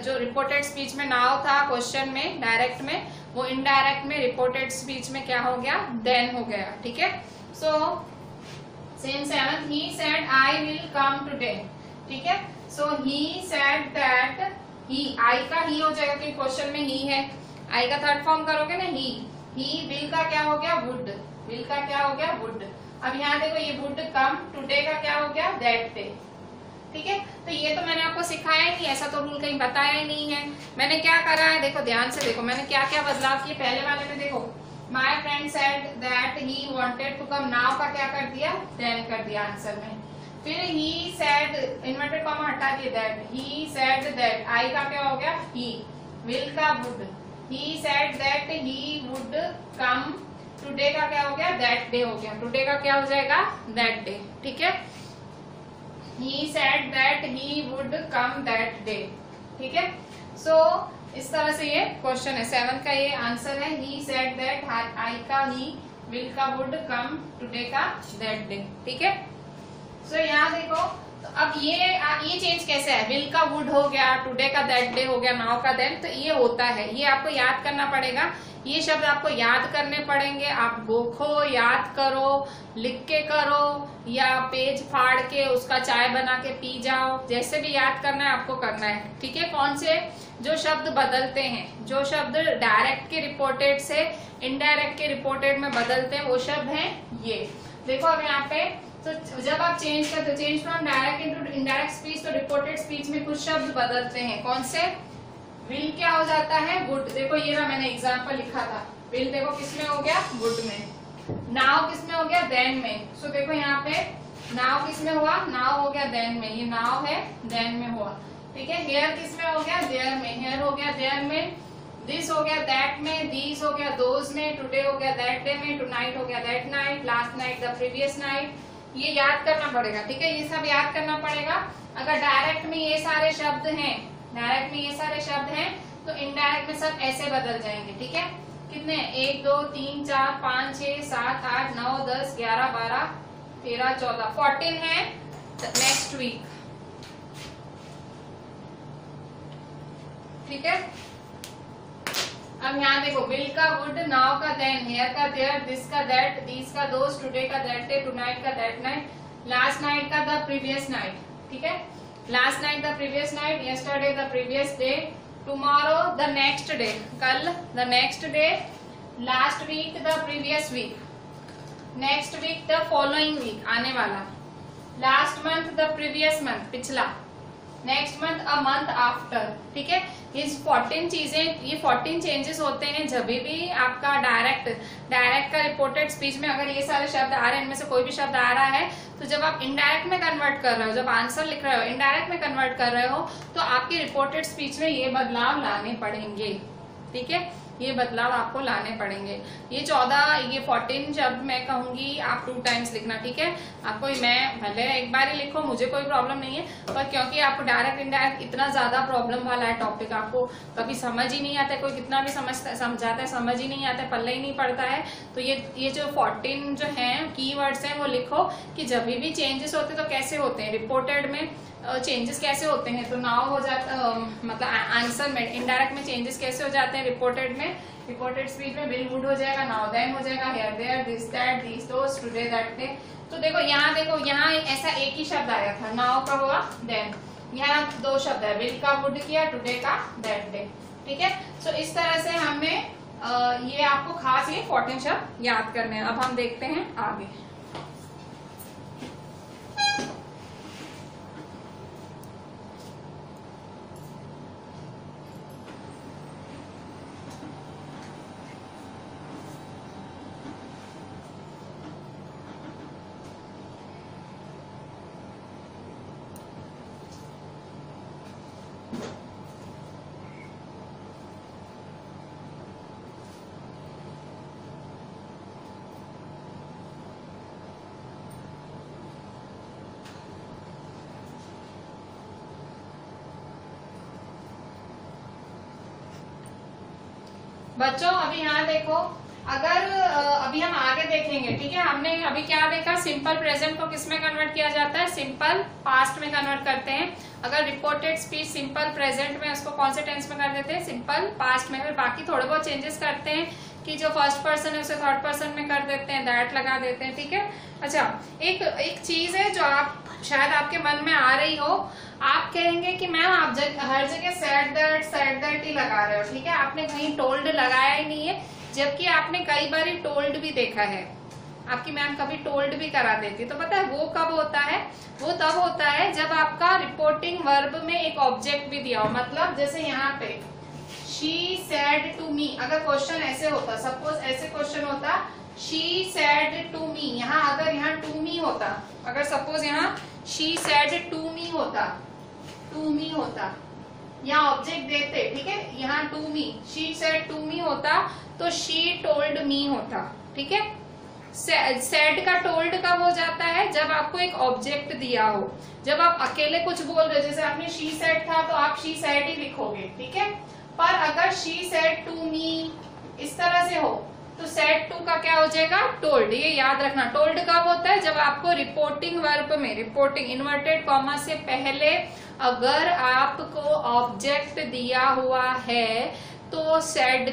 जो रिपोर्टेड स्पीच में नाउ था क्वेश्चन में डायरेक्ट में, वो इनडायरेक्ट में रिपोर्टेड स्पीच में क्या हो गया, देन हो गया, ठीक है। So same 7th, he said I will come today, ठीक है। सो he said that he, I का ही हो जाएगा क्योंकि क्वेश्चन में ही है, I का थर्ड फॉर्म करोगे ना he will का क्या हो गया, would, will का क्या हो गया, would। अब यहाँ देखो ये would come, today का क्या हो गया, that day, ठीक है। तो ये तो मैंने आपको सिखाया ही नहीं, ऐसा तो रूल कहीं बताया ही नहीं है। मैंने क्या करा है, देखो ध्यान से देखो मैंने क्या क्या बदलाव किए। पहले वाले में देखो my friend said that he wanted to come, now का क्या कर दिया, देन कर दिया आंसर में। फिर ही सेड, इन्वर्टेड कॉमा हटा दिया, that he said that, I का क्या हो गया, ही, विल का would, he said that he would come, today का क्या हो गया, दैट डे हो गया, टुडे का क्या हो जाएगा, दैट डे, ठीक है। He said that he would come that day, ठीक है। So इस तरह से ये क्वेश्चन है, 7 का ये आंसर है, he said that, I का he, will का would, come today का that day, ठीक है। So यहाँ देखो, तो अब ये चेंज कैसे है, will का would हो गया, today का that day हो गया, now का then, तो ये होता है, ये आपको याद करना पड़ेगा, ये शब्द आपको याद करने पड़ेंगे। आप गोखो, याद करो, लिख के करो, या पेज फाड़ के उसका चाय बना के पी जाओ, जैसे भी याद करना है आपको करना है, ठीक है। कौन से जो शब्द बदलते हैं, जो शब्द डायरेक्ट के रिपोर्टेड से इनडायरेक्ट के रिपोर्टेड में बदलते हैं, वो शब्द हैं ये। देखो अब यहाँ पे, तो जब आप चेंज करते हो, change from direct into indirect speech, तो रिपोर्टेड स्पीच में कुछ शब्द बदलते हैं। कौन से, विल क्या हो जाता है, वुड, देखो ये रहा मैंने एग्जाम्पल लिखा था, विल देखो किसमें हो गया, वुड में। नाउ किसमें हो गया, देन में। सो देखो यहाँ पे नाउ किसमें हुआ, नाउ हो गया देन में, ये नाउ है देन में हुआ, ठीक है। हेयर किसमें हो गया, देयर में, हेयर हो गया देयर में। दिस हो गया दैट में, दीज हो गया दोज में, टुडे हो गया दैट डे में, टुनाइट हो गया that night, last night the previous night. ये याद करना पड़ेगा, ठीक है, ये सब याद करना पड़ेगा। अगर डायरेक्ट में ये सारे शब्द हैं, डायरेक्ट में ये सारे शब्द हैं, तो इनडायरेक्ट में सब ऐसे बदल जाएंगे, ठीक है। कितने, 1 2 3 4 5 6 7 8 9 10 11 12 13 14 14 है नेक्स्ट वीक, ठीक है। अब यहाँ देखो, विल का वुड, नाउ का देन, हेयर का देयर, दिस का दैट, दीज का दोस, टुडे का दैट डे, टुनाइट का दैट नाइट, लास्ट नाइट का द प्रीवियस नाइट, ठीक है। Last night the previous night, yesterday the previous day, tomorrow the next day, कल the next day, last week the previous week, next week the following week, आने वाला, last month the previous month, पिछला, next month a month after, ठीक है। ये 14 चीजें, ये 14 चेंजेस होते हैं जब भी आपका डायरेक्ट का रिपोर्टेड स्पीच में अगर ये सारे शब्द आ रहे हैं, इनमें से कोई भी शब्द आ रहा है, तो जब आप इनडायरेक्ट में कन्वर्ट कर रहे हो, जब आंसर लिख रहे हो इनडायरेक्ट में कन्वर्ट कर रहे हो, तो आपकी रिपोर्टेड स्पीच में ये बदलाव लाने पड़ेंगे, ठीक है। ये बदलाव आपको लाने पड़ेंगे। ये 14 शब्द मैं कहूंगी आप 2 टाइम्स लिखना, ठीक है। आपको मैं भले एक बार ही लिखो, मुझे कोई प्रॉब्लम नहीं है, पर क्योंकि आपको डायरेक्ट इनडायरेक्ट इतना ज्यादा प्रॉब्लम वाला है टॉपिक, आपको कभी समझ ही नहीं आता है, कोई कितना भी समझाता है समझ ही नहीं आता है, पल्ले ही नहीं पड़ता है। तो ये जो 14 जो है कीवर्ड्स हैं वो लिखो कि जब भी चेंजेस होते तो कैसे होते हैं, रिपोर्टेड में चेंजेस कैसे होते हैं, तो नाउ हो जाता मतलब आंसर में इनडायरेक्ट में चेंजेस कैसे हो जाते हैं रिपोर्टेड में। रिपोर्टेड स्पीच में विल वुड हो जाएगा, नाउ देन हो जाएगा, here there, this that, this those, today that day. तो देखो यहाँ ऐसा एक ही शब्द आया था, नाउ का हुआ देन, यहाँ दो शब्द है, विल का वुड किया, टुडे का दैट डे। ठीक है, तो इस तरह से हमें ये आपको खास ये 14 शब्द याद करने हैं। अब हम देखते हैं आगे। बच्चों अभी यहाँ देखो, अगर अभी हम आगे देखेंगे, ठीक है, हमने अभी क्या देखा, सिंपल प्रेजेंट को किस में कन्वर्ट किया जाता है, सिंपल पास्ट में कन्वर्ट करते हैं। अगर रिपोर्टेड स्पीच सिंपल प्रेजेंट में, उसको कौन से टेंस में कर देते हैं, सिंपल पास्ट में। फिर बाकी थोड़े बहुत चेंजेस करते हैं कि जो फर्स्ट पर्सन है उसे थर्ड पर्सन में कर देते हैं, दैट लगा देते हैं। ठीक है, अच्छा एक चीज है जो आप शायद आपके मन में आ रही हो, आप कहेंगे कि मैम आप हर जगह सेड दैट ही लगा रहे हो। ठीक है, आपने कहीं टोल्ड लगाया ही नहीं है, जबकि आपने कई बार टोल्ड भी देखा है, आपकी मैम कभी टोल्ड भी करा देती। तो पता है वो कब होता है, वो तब होता है जब आपका रिपोर्टिंग वर्ब में एक ऑब्जेक्ट भी दिया हो। मतलब जैसे यहाँ पे शी सेड टू मी, अगर क्वेश्चन ऐसे होता, सपोज ऐसे क्वेश्चन होता, शी सेड टू मी, यहाँ अगर यहाँ टू मी होता, अगर सपोज यहाँ शी सेड टू मी होता, यहाँ ऑब्जेक्ट देते, ठीक है, यहाँ to me, she said to me होता तो शी टोल्ड मी होता। ठीक है, सेड का टोल्ड कब हो जाता है, जब आपको एक ऑब्जेक्ट दिया हो। जब आप अकेले कुछ बोल रहे, जैसे आपने शी सेड था तो आप शी सेड ही लिखोगे। ठीक है, पर अगर शी सेड टू मी इस तरह से हो तो सेड टू का क्या हो जाएगा, टोल्ड। ये याद रखना, टोल्ड कब होता है, जब आपको रिपोर्टिंग वर्ब में, रिपोर्टिंग इन्वर्टेड कॉमा से पहले अगर आपको ऑब्जेक्ट दिया हुआ है तो सेड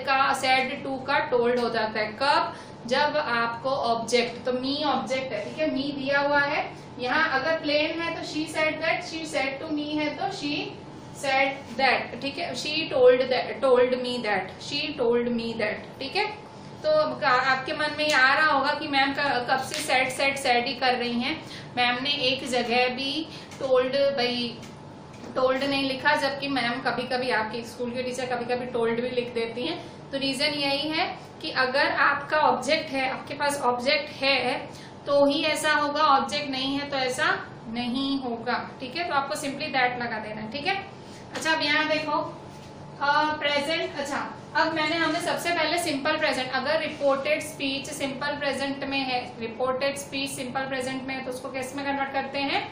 टू का टोल्ड हो जाता है। कब, जब आपको ऑब्जेक्ट, तो मी ऑब्जेक्ट है, ठीक है, मी दिया हुआ है। यहाँ अगर प्लेन है तो she said that, she said to me है तो शी सेड दैट। ठीक है, she told me that, she told me that. ठीक है, तो आपके मन में ये आ रहा होगा कि मैम कब से सेड ही कर रही हैं। मैम ने एक जगह भी टोल्ड नहीं लिखा, जबकि मैम कभी कभी आपके स्कूल के टीचर कभी कभी टोल्ड भी लिख देती हैं। तो रीजन यही है कि अगर आपका ऑब्जेक्ट है, आपके पास ऑब्जेक्ट है तो ही ऐसा होगा, ऑब्जेक्ट नहीं है तो ऐसा नहीं होगा। ठीक है, तो आपको सिंपली दैट लगा देना है। ठीक है, अच्छा अब यहाँ देखो प्रेजेंट। अच्छा अब हमने सबसे पहले सिंपल प्रेजेंट, अगर रिपोर्टेड स्पीच सिंपल प्रेजेंट में है, रिपोर्टेड स्पीच सिंपल प्रेजेंट में है तो उसको किस में कन्वर्ट करते हैं,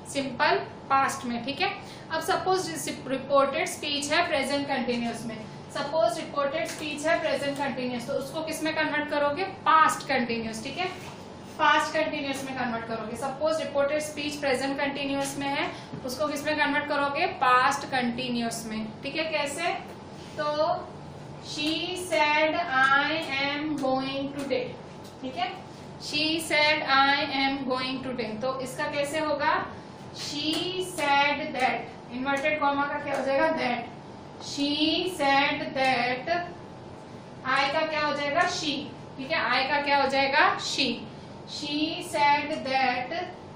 सिंपल पास्ट में। ठीक है, अब सपोज रिपोर्टेड स्पीच है प्रेजेंट कंटिन्यूअस में, सपोज रिपोर्टेड स्पीच है प्रेजेंट कंटिन्यूअस, तो उसको किस में कन्वर्ट करोगे, पास्ट कंटिन्यूअस। ठीक है, पास्ट कंटिन्यूअस में कन्वर्ट करोगे। Suppose reported speech present continuous में है, उसको किस में कन्वर्ट करोगे, पास्ट कंटिन्यूअस में। ठीक है, कैसे, तो she said I am going today. ठीक है, she said I am going today, तो इसका कैसे होगा, she said that, inverted comma का क्या हो जाएगा, that, she said that, I का क्या हो जाएगा, शी। ठीक है, आई का क्या हो जाएगा, she, she said that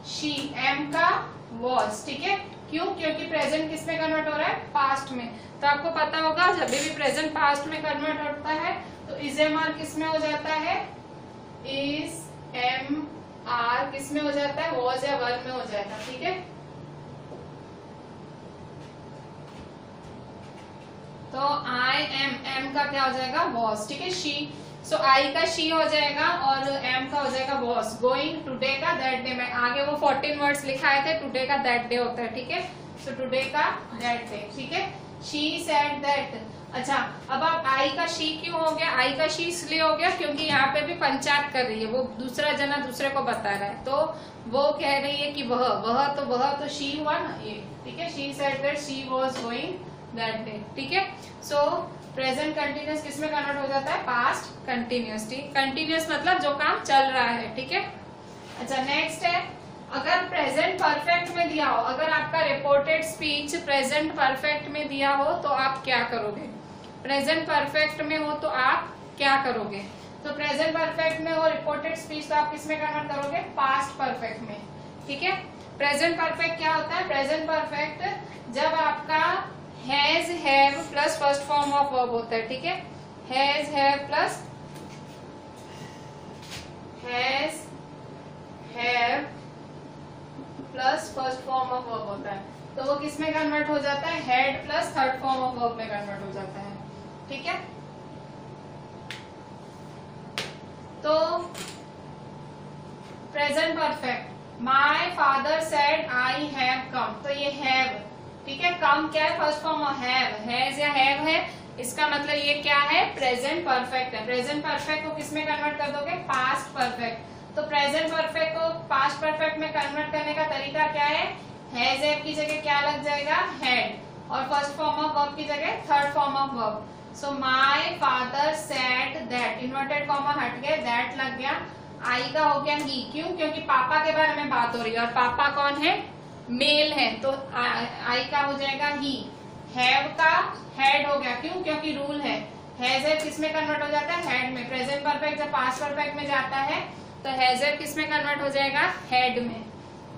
she, am का वॉज। ठीक है, क्यों, क्योंकि प्रेजेंट किस में कन्वर्ट हो रहा है, पास्ट में। तो आपको पता होगा जब भी प्रेजेंट पास्ट में कन्वर्ट होता है तो इज एम आर किस में हो जाता है, इज एम आर किस में हो जाता है, वॉज या वर में हो जाएगा। ठीक है, तो आई एम का क्या हो जाएगा, वॉज। ठीक है, शी, सो आई का शी हो जाएगा और एम का हो जाएगा वॉज। गोइंग टुडे का दैट डे में आगे वो 14 वर्ड्स लिखाए थे, टुडे का दैट डे होता है। ठीक है, सो टुडे का दैट डे। ठीक है, शी सेड दैट। अच्छा, अब आप आई का शी क्यों हो गया? आई का शी इसलिए हो गया क्योंकि यहाँ पे भी पंचायत कर रही है, वो दूसरा जना दूसरे को बता रहा है, तो वो कह रही है कि वह तो शी हुआ ना ये, ठीक है। She said that she was going that day, ठीक है। सो प्रेजेंट कंटिन्यूअस किस में कन्वर्ट हो जाता है? पास्ट कंटिन्यूअस, ठीक। कंटिन्यूअस मतलब जो काम चल रहा है, ठीक है। अच्छा, नेक्स्ट है, अगर प्रेजेंट परफेक्ट में दिया हो, अगर आपका रिपोर्टेड स्पीच प्रेजेंट परफेक्ट में दिया हो तो आप क्या करोगे? प्रेजेंट परफेक्ट में हो तो आप क्या करोगे? तो प्रेजेंट परफेक्ट में हो रिपोर्टेड स्पीच तो आप किस में कन्वर्ट करोगे? पास्ट परफेक्ट में, ठीक है। प्रेजेंट परफेक्ट क्या होता है? प्रेजेंट परफेक्ट जब आपका has have plus first form of verb होता है, ठीक है। Has have plus has have plus first form of verb होता है, तो वो किस में कन्वर्ट हो जाता है? Had plus third form of verb में कन्वर्ट हो जाता है, ठीक है। तो present perfect, my father said I have come, तो ये हैव, ठीक है। कम क्या है? First form of have, has या हैव है, इसका मतलब ये क्या है? प्रेजेंट परफेक्ट है। प्रेजेंट परफेक्ट को किस में कन्वर्ट कर दोगे? Past perfect. तो प्रेजेंट परफेक्ट को पास्ट परफेक्ट में कन्वर्ट करने का तरीका क्या है? हैज हैव की जगह क्या लग जाएगा? हैड, और फर्स्ट फॉर्म ऑफ वर्ब की जगह third form of verb. So my father said that, inverted comma हट गया, दैट लग गया, आई का हो गया ही। क्यों? क्योंकि पापा के बारे में बात हो रही है, और पापा कौन है? मेल है, तो आई का हो जाएगा ही। हैव का हैड हो गया, क्यों? क्योंकि रूल है। हैज हैव किस में कन्वर्ट हो जाता है? हैड में। प्रेजेंट परफेक्ट जब पास्ट परफेक्ट में जाता है तो हैज हैव किस में कन्वर्ट हो जाएगा? हैड में।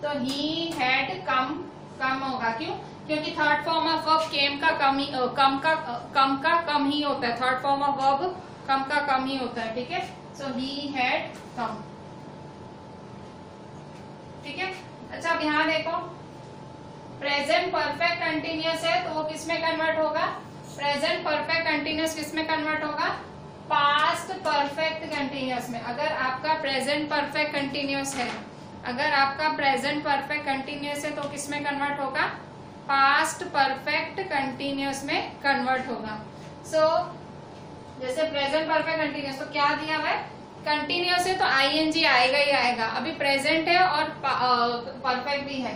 तो ही हैड कम, कम होगा, क्यों? क्योंकि थर्ड फॉर्म ऑफ वर्ब केम का कम ही, कम ही होता है। थर्ड फॉर्म ऑफ वर्ब कम का कम ही होता है, ठीक है। सो ही हैड कम, ठीक है। अच्छा, अब यहाँ देखो, प्रेजेंट परफेक्ट कंटिन्यूअस है तो वो किस में कन्वर्ट होगा? प्रेजेंट परफेक्ट कंटिन्यूअस किस में कन्वर्ट होगा? पास्ट परफेक्ट कंटिन्यूअस में। अगर आपका प्रेजेंट परफेक्ट कंटिन्यूअस है, अगर आपका प्रेजेंट परफेक्ट कंटिन्यूअस है तो किस में कन्वर्ट होगा? पास्ट परफेक्ट कंटिन्यूअस में कन्वर्ट होगा। सो जैसे प्रेजेंट परफेक्ट कंटिन्यूअस, तो क्या दिया हुआ है? कंटिन्यूअस है तो आईएनजी आएगा ही आएगा। अभी प्रेजेंट है और परफेक्ट भी है।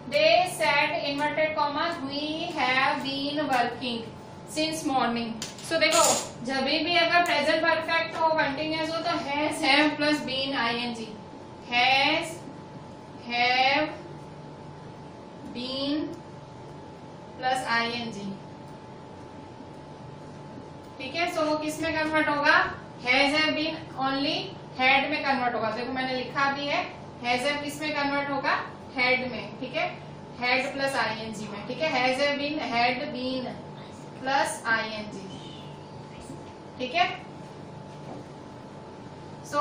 They said inverted comma we have been working since morning. So देखो, जब भी अगर प्रेजेंट परफेक्ट हो, कंटिन्यूअस हो, तो has have plus been ING, has have been plus ING, ठीक है। सो वो किस में कन्वर्ट होगा? Has have been only had में कन्वर्ट होगा। देखो मैंने लिखा भी है, हैज हैव किस में कन्वर्ट होगा? हैड में, ठीक है। हैड प्लस आईएनजी में, ठीक है। Has have been, had been plus ING, ठीक है। सो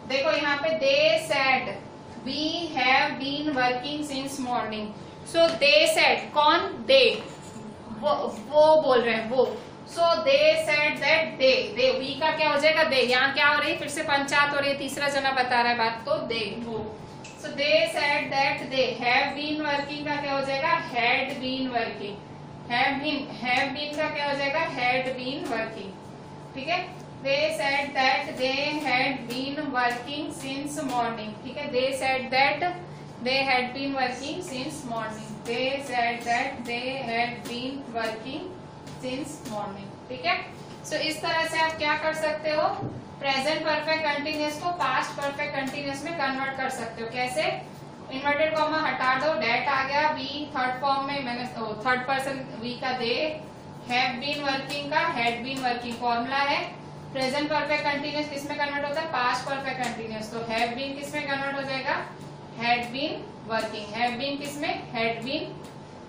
देखो यहाँ पे they said we have been working since morning. So they said, कौन? दे, वो बोल रहे हैं, वो। So they said that they we का क्या हो जाएगा? दे। यहाँ क्या हो रही है? फिर से पंचायत हो रही है, तीसरा जना बता रहा है बात, तो दे, वो। So they said that they have been working का क्या हो जाएगा? Had been working. Have been का क्या हो जाएगा? हैड बीन वर्किंग, ठीक है। They said that they had been working since morning, ठीक है। They said that they had been working since morning, they said that they had been working since morning, ठीक है। सो इस तरह से आप क्या कर सकते हो? प्रेजेंट परफेक्ट कंटिन्यूअस को पास्ट परफेक्ट कंटिन्यूअस में कन्वर्ट कर सकते हो। कैसे? इन्वर्टेड कॉमा हटा दो, डेट आ गया, वी थर्ड फॉर्म में, मैंने थर्ड पर्सन वी का दे, हैव बीन वर्किंग का हैड बीन वर्किंग। फॉर्मूला है प्रेजेंट परफेक्ट कंटिन्यूअस किस में कन्वर्ट होता है? Past perfect continuous. तो हैव बीन किस में कन्वर्ट हो जाएगा? Had been working. Have been किस में? Had been.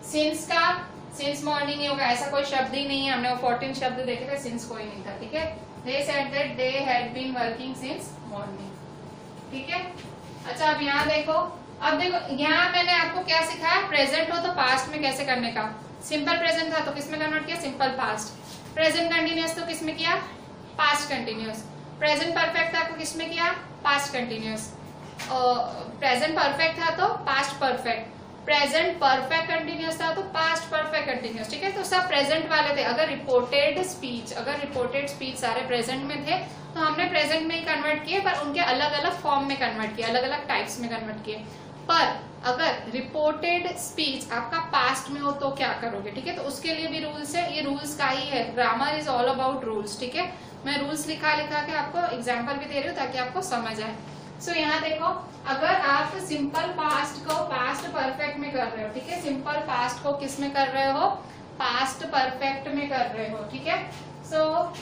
सिंस का सिंस मॉर्निंग ही होगा, ऐसा कोई शब्द ही नहीं है। हमने वो 14 शब्द देखे थे, सिंस कोई नहीं था, ठीक है। They said that they had been working since morning, ठीक है। अच्छा, अब यहाँ देखो, अब देखो यहाँ मैंने आपको क्या सिखाया? प्रेजेंट हो तो पास्ट में कैसे करने का। सिंपल प्रेजेंट था तो किस में कन्वर्ट किया? Simple past. प्रेजेंट कंटिन्यूअस तो किस में किया? Past continuous. प्रेजेंट परफेक्ट था तो किस में किया? Past continuous. प्रेजेंट परफेक्ट था तो past perfect, present perfect continuous था तो पास्ट परफेक्ट कंटिन्यूस, ठीक है। तो सब प्रेजेंट वाले थे। अगर रिपोर्टेड स्पीच सारे प्रेजेंट में थे तो हमने प्रेजेंट में ही कन्वर्ट किए, पर उनके अलग अलग फॉर्म में कन्वर्ट किए, अलग अलग टाइप्स में कन्वर्ट किए। पर अगर रिपोर्टेड स्पीच आपका पास्ट में हो तो क्या करोगे, ठीक है। तो उसके लिए भी रूल्स है, ये रूल्स का ही है। Grammar is all about rules, ठीक है। मैं रूल्स लिखा के आपको एग्जाम्पल भी दे रही हूँ ताकि आपको समझ आए। सो यहाँ देखो, अगर आप सिंपल पास्ट को पास्ट परफेक्ट में कर रहे हो, ठीक है, सिंपल पास्ट को किस में कर रहे हो, पास्ट परफेक्ट में कर रहे हो, ठीक है। सो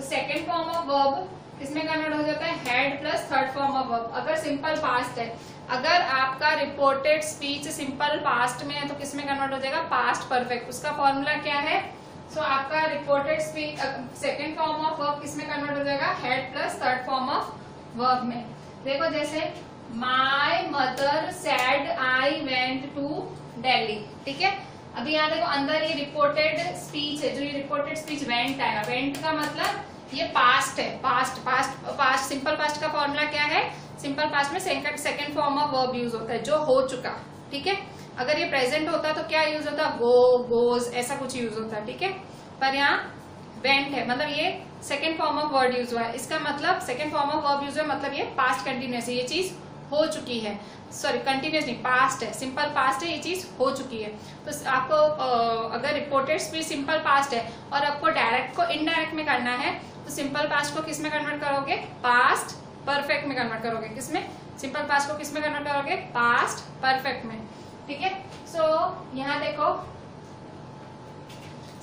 सेकेंड फॉर्म ऑफ वर्ब किसमें कन्वर्ट हो जाता है, had plus third form of verb. अगर सिंपल पास्ट है, अगर आपका रिपोर्टेड स्पीच सिंपल पास्ट में है तो किसमें कन्वर्ट हो जाएगा, पास्ट परफेक्ट। उसका फॉर्मूला क्या है, सो आपका reported speech second form of verb किसमें कन्वर्ट हो जाएगा, had plus third form of verb में। देखो जैसे my mother said I went to Delhi, ठीक है। अभी यहाँ देखो अंदर ये रिपोर्टेड स्पीच है, जो ये रिपोर्टेड स्पीच वेंट आएगा। वेंट का मतलब ये पास्ट है, पास्ट सिंपल पास्ट का फॉर्मूला क्या है, सिंपल पास्ट में second form of verb use होता है, जो हो चुका, ठीक है। अगर ये प्रेजेंट होता तो क्या यूज होता, गो, गोज, ऐसा कुछ यूज होता है, ठीक है। पर यहाँ वेंट है, मतलब ये second form of word use हुआ है। इसका मतलब second form of verb use हुआ, मतलब ये पास्ट कंटिन्यूस है, ये चीज हो चुकी है। सॉरी, कंटिन्यूस नहीं, पास्ट है, सिंपल पास्ट है, ये चीज हो चुकी है। तो आपको अगर रिपोर्टेड स्पीच सिंपल पास्ट है और आपको डायरेक्ट को इनडायरेक्ट में करना है तो सिंपल पास्ट को किस में कन्वर्ट करोगे, पास्ट परफेक्ट में कन्वर्ट करोगे। किसमें, सिंपल पास्ट को किस में कन्वर्ट करोगे, पास्ट परफेक्ट में, ठीक है। सो यहाँ देखो,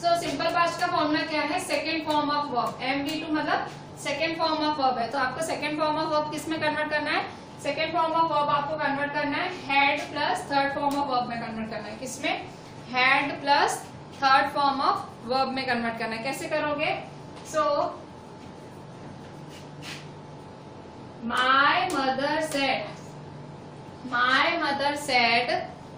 सो सिंपल पास्ट का फॉर्मूला क्या है, second form of verb, MV2 मतलब सेकेंड फॉर्म ऑफ वर्ब है। तो आपको सेकेंड फॉर्म ऑफ वर्ब किस में कन्वर्ट करना है, सेकेंड फॉर्म ऑफ वर्ब आपको कन्वर्ट करना है had plus third form of verb में कन्वर्ट करना है। किसमें, had plus third form of verb में कन्वर्ट करना है। कैसे करोगे, सो my mother said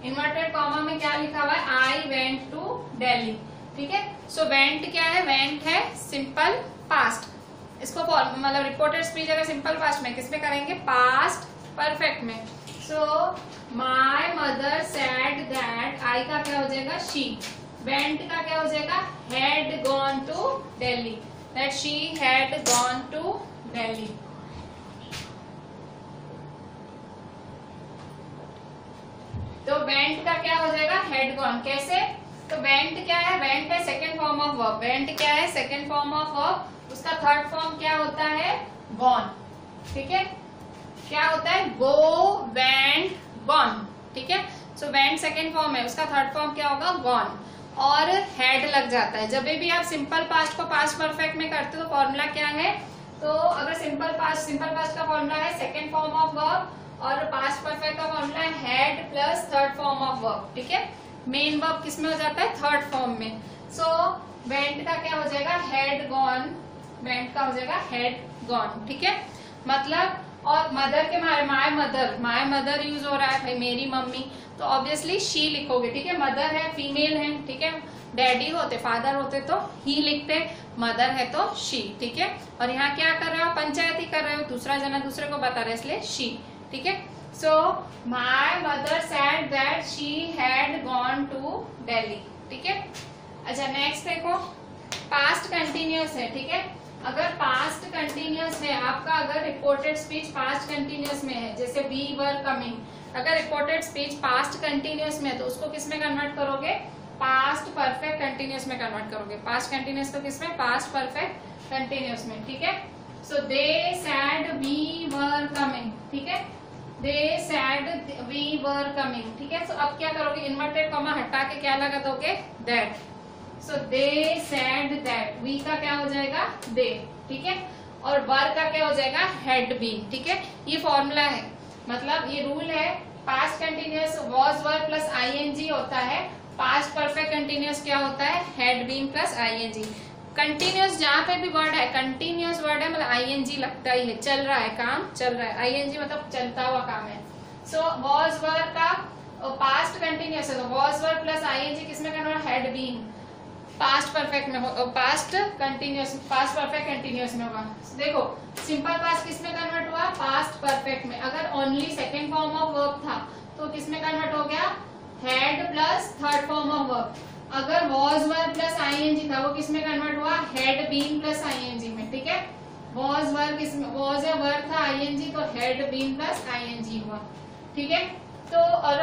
inverted comma में क्या लिखा हुआ है, आई वेंट टू दिल्ली, ठीक है। सो वेंट क्या है, वेंट है सिंपल पास्ट। इसको मतलब रिपोर्टेड स्पीच अगर सिंपल पास्ट में किसमें करेंगे, पास्ट परफेक्ट में। So my mother said that, I का क्या हो जाएगा, शी। वेंट का क्या हो जाएगा, had gone to Delhi, that she had gone to Delhi. तो वेंट का क्या हो जाएगा, हैड गॉन। कैसे, तो वेंट क्या है, वेंट है second form of verb, went क्या है, सेकेंड फॉर्म ऑफ वर्ब। उसका थर्ड फॉर्म क्या होता है, गॉन, ठीक है। क्या होता है, गो, वेंट, गॉन, ठीक है। सो वेंट सेकेंड फॉर्म है, उसका थर्ड फॉर्म क्या होगा, गॉन, और हेड लग जाता है। जब भी आप सिंपल पास्ट को पास्ट परफेक्ट में करते हो तो फॉर्मूला क्या है, तो अगर सिंपल पास्ट का फॉर्मूला है सेकेंड फॉर्म ऑफ वर्ब और पास्ट परफेक्ट का फॉर्मूला है head plus third form of verb, ठीक है। मेन वर्ब किस में हो जाता है, थर्ड फॉर्म में। सो वेंट का क्या हो जाएगा, हेड गॉन, वेंट का हो जाएगा हेड गॉन, ठीक है। मतलब, और मदर के माय मदर यूज हो रहा है, भाई मेरी मम्मी, तो ऑब्वियसली शी लिखोगे, ठीक है। मदर है, फीमेल है, ठीक है। डैडी होते, फादर होते तो ही लिखते, मदर है तो शी, ठीक है। और यहाँ क्या कर रहे हो, पंचायती कर रहे हो, दूसरा जना दूसरे को बता रहे, इसलिए शी, ठीक है। So my mother said that she had gone to Delhi, ठीक है। अच्छा नेक्स्ट देखो, पास्ट कंटिन्यूस है, ठीक है। अगर पास्ट कंटिन्यूस है आपका, अगर रिपोर्टेड स्पीच पास्ट कंटिन्यूस में है, जैसे वी वर कमिंग, अगर रिपोर्टेड स्पीच पास्ट कंटिन्यूस में है तो उसको किस में कन्वर्ट करोगे, पास्ट परफेक्ट कंटिन्यूस में कन्वर्ट करोगे। पास्ट कंटिन्यूस तो किसमें, पास्ट परफेक्ट कंटिन्यूस में, ठीक है। सो they sad we were coming, ठीक है। दे सैड वी वर कमिंग, ठीक है। सो अब क्या करोगे, इन्वर्टेड कॉमा हटा के क्या लगा दोगे, that. So they said that, we का क्या हो जाएगा, दे, ठीक है। और वर का क्या हो जाएगा, हैड बीन, ठीक है। ये फॉर्मूला है, मतलब ये रूल है। Past continuous was were plus ING होता है, पास्ट परफेक्ट कंटिन्यूस क्या होता है, had been plus ING. Continuous जहां पे भी वर्ड है, कंटिन्यूस वर्ड है मतलब आईएनजी लगता ही है, चल रहा है, काम चल रहा है, आईएनजी मतलब चलता हुआ काम है। सो वॉज वर का पास्ट कंटिन्यूस है तो वॉज वर प्लस आईएनजी किसमें convert, had been, past perfect में हो, past continuous, past perfect continuous में होगा। देखो सिंपल पास्ट किस में कन्वर्ट हुआ, पास्ट परफेक्ट में। अगर only second form of verb था तो किस में कन्वर्ट हो गया, had plus third form of verb. अगर वॉज वर्ब प्लस आईएनजी था वो किस में कन्वर्ट हुआ, हैड बीन प्लस आईएनजी में। ठीक है, वॉज वर्ब किसमें, वॉज या वर्ब था आईएनजी तो हैड बीन प्लस आईएनजी हुआ। ठीक है, तो और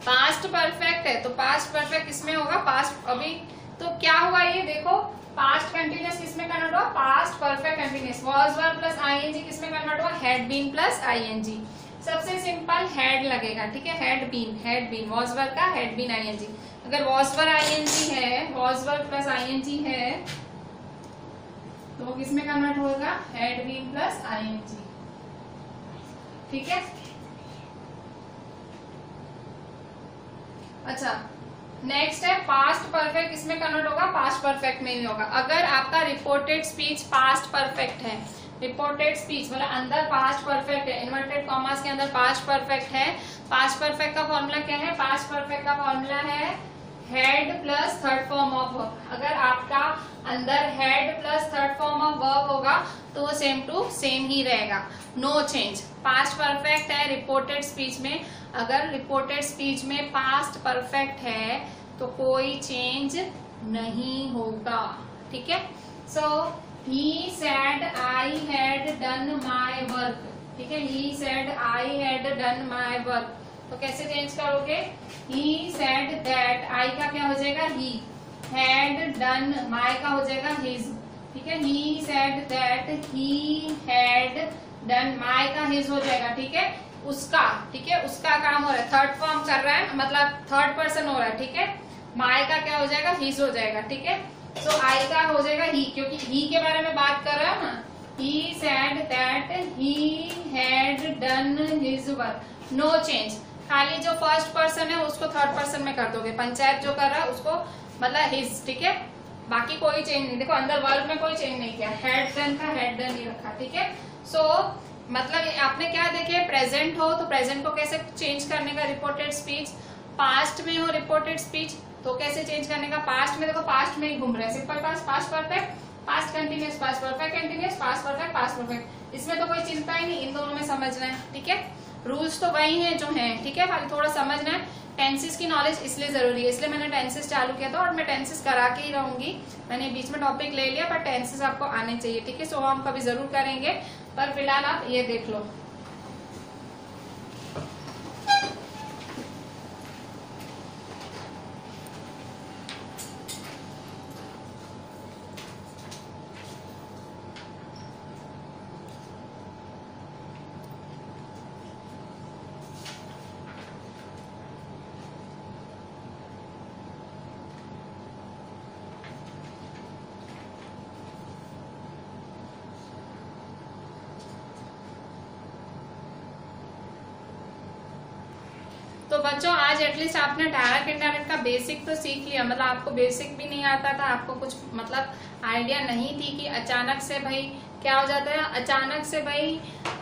पास्ट परफेक्ट है तो पास्ट परफेक्ट किसमें होगा, पास्ट। अभी तो क्या हुआ ये देखो, पास्ट कंटिन्यूअस किसमें कन्वर्ट हुआ, past perfect continuous. Was verb plus ING किसमें कन्वर्ट हुआ, हैड बीन प्लस आईएनजी। सबसे सिंपल हैड लगेगा। ठीक है, had been, had been was verb का हैड बीन आईएनजी। अगर वॉज वर्ब आईएनजी है, वॉज वर्ब प्लस आईएनजी है तो वो किसमें कन्वर्ट होगा, हैड बीन प्लस आईएनजी। ठीक है, अच्छा नेक्स्ट है पास्ट परफेक्ट, किसमें कन्वर्ट होगा, पास्ट परफेक्ट में ही होगा। अगर आपका रिपोर्टेड स्पीच पास्ट परफेक्ट है, रिपोर्टेड स्पीच मतलब अंदर पास्ट परफेक्ट है, इन्वर्टेड कॉमास के अंदर पास्ट परफेक्ट है। पास्ट परफेक्ट का फॉर्मूला क्या है, पास्ट परफेक्ट का फॉर्मूला है head plus third form of verb. अगर आपका अंदर head plus third form of verb होगा तो वो सेम टू सेम ही रहेगा, नो चेंज। पास्ट परफेक्ट है रिपोर्टेड स्पीच में, अगर रिपोर्टेड स्पीच में पास्ट परफेक्ट है तो कोई चेंज नहीं होगा। ठीक है, so he said I had done my work. ठीक है, he said I had done my work तो कैसे चेंज करोगे, ही सेड दैट, आई का क्या हो जाएगा ही, हैड डन, माई का हो जाएगा हिज। ठीक है, he said that he had done, my का हिज हो जाएगा। ठीक है, उसका, ठीक है उसका काम हो रहा है, थर्ड फॉर्म कर रहा है मतलब थर्ड पर्सन हो रहा है। ठीक है, माई का क्या हो जाएगा, हिज हो जाएगा। ठीक है, सो आई का हो जाएगा ही, क्योंकि ही के बारे में बात कर रहा है ना। He said that he had done his work, no change. खाली जो फर्स्ट पर्सन है उसको थर्ड पर्सन में कर दोगे, पंचायत जो कर रहा है उसको मतलब हिज। ठीक है, बाकी कोई चेंज नहीं। देखो अंदर वर्ब में कोई चेंज नहीं किया, हैड डन का हैड डन ही रखा। ठीक है, सो मतलब आपने क्या देखे, प्रेजेंट हो तो प्रेजेंट को कैसे चेंज करने का, रिपोर्टेड स्पीच। पास्ट में हो रिपोर्टेड स्पीच तो कैसे चेंज करने का, पास्ट में देखो पास्ट में ही घूम रहे हैं, simple past, past perfect, past continuous, past perfect continuous, past perfect, past perfect. इसमें तो कोई चिंता ही नहीं, इन दोनों में समझना है। ठीक है, रूल्स तो वही है जो है। ठीक है, खाली थोड़ा समझना है। टेंसेस की नॉलेज इसलिए जरूरी है, इसलिए मैंने टेंसेस चालू किया था और मैं टेंसेस करा के ही रहूंगी। मैंने बीच में टॉपिक ले लिया पर टेंसेस आपको आने चाहिए। ठीक है, सो हम कभी जरूर करेंगे, पर फिलहाल आप ये देख लो। तो बच्चों आज एटलीस्ट आपने डायरेक्ट इनडायरेक्ट का बेसिक तो सीख लिया। मतलब आपको बेसिक भी नहीं आता था, आपको कुछ मतलब आइडिया नहीं थी कि अचानक से भाई क्या हो जाता है, अचानक से भाई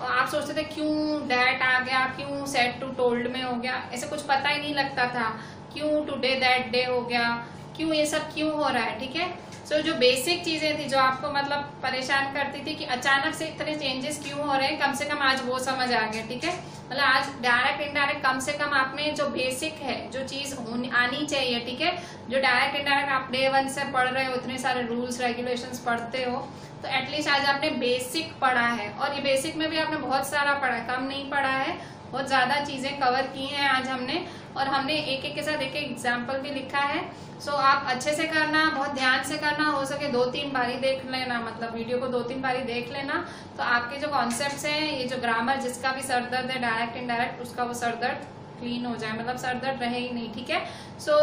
आप सोचते थे क्यों डैट आ गया, क्यों सेड टू टोल्ड में हो गया, ऐसे कुछ पता ही नहीं लगता था, क्यों टुडे दैट डे हो गया, क्यों ये सब क्यों हो रहा है। ठीक है, सो जो बेसिक चीजें थी जो आपको मतलब परेशान करती थी कि अचानक से इतने चेंजेस क्यों हो रहे हैं, कम से कम आज वो समझ आ गया। ठीक है, मतलब आज डायरेक्ट इनडायरेक्ट कम से कम आप में जो बेसिक है, जो चीज आनी चाहिए। ठीक है, जो डायरेक्ट इनडायरेक्ट आप डे 1 से पढ़ रहे हो, इतने सारे रूल्स रेगुलेशंस पढ़ते हो, तो एटलीस्ट आज आपने बेसिक पढ़ा है। और ये बेसिक में भी आपने बहुत सारा पढ़ा है, कम नहीं पढ़ा है, बहुत ज्यादा चीजें कवर की हैं आज हमने। और हमने एक एक के साथ एक एक एग्जाम्पल भी लिखा है। सो आप अच्छे से करना, बहुत ध्यान से करना, हो सके 2-3 बारी देख लेना, मतलब वीडियो को 2-3 बारी देख लेना, तो आपके जो कॉन्सेप्ट्स हैं, ये जो ग्रामर जिसका भी सरदर्द है डायरेक्ट इनडायरेक्ट, उसका वो सरदर्द क्लीन हो जाए, मतलब सरदर्द रहे ही नहीं। ठीक है, सो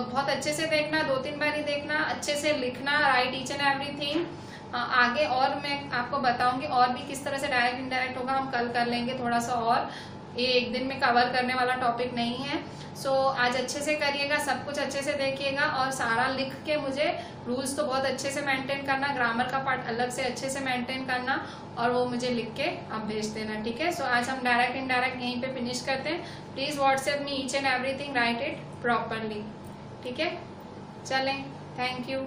बहुत अच्छे से देखना, 2-3 बारी देखना, अच्छे से लिखना, राइट ईच एंड एवरीथिंग। आगे और मैं आपको बताऊंगी और भी किस तरह से डायरेक्ट इनडायरेक्ट होगा, हम कल कर लेंगे थोड़ा सा, और ये एक दिन में कवर करने वाला टॉपिक नहीं है। सो आज अच्छे से करिएगा, सब कुछ अच्छे से देखिएगा और सारा लिख के मुझे रूल्स तो बहुत अच्छे से मेंटेन करना, ग्रामर का पार्ट अलग से अच्छे से मेंटेन करना और वो मुझे लिख के आप भेज देना। ठीक है, सो आज हम डायरेक्ट इनडायरेक्ट यहीं पे फिनिश करते हैं। Please WhatsApp me each and everything, right it properly. ठीक है, चलें, थैंक यू।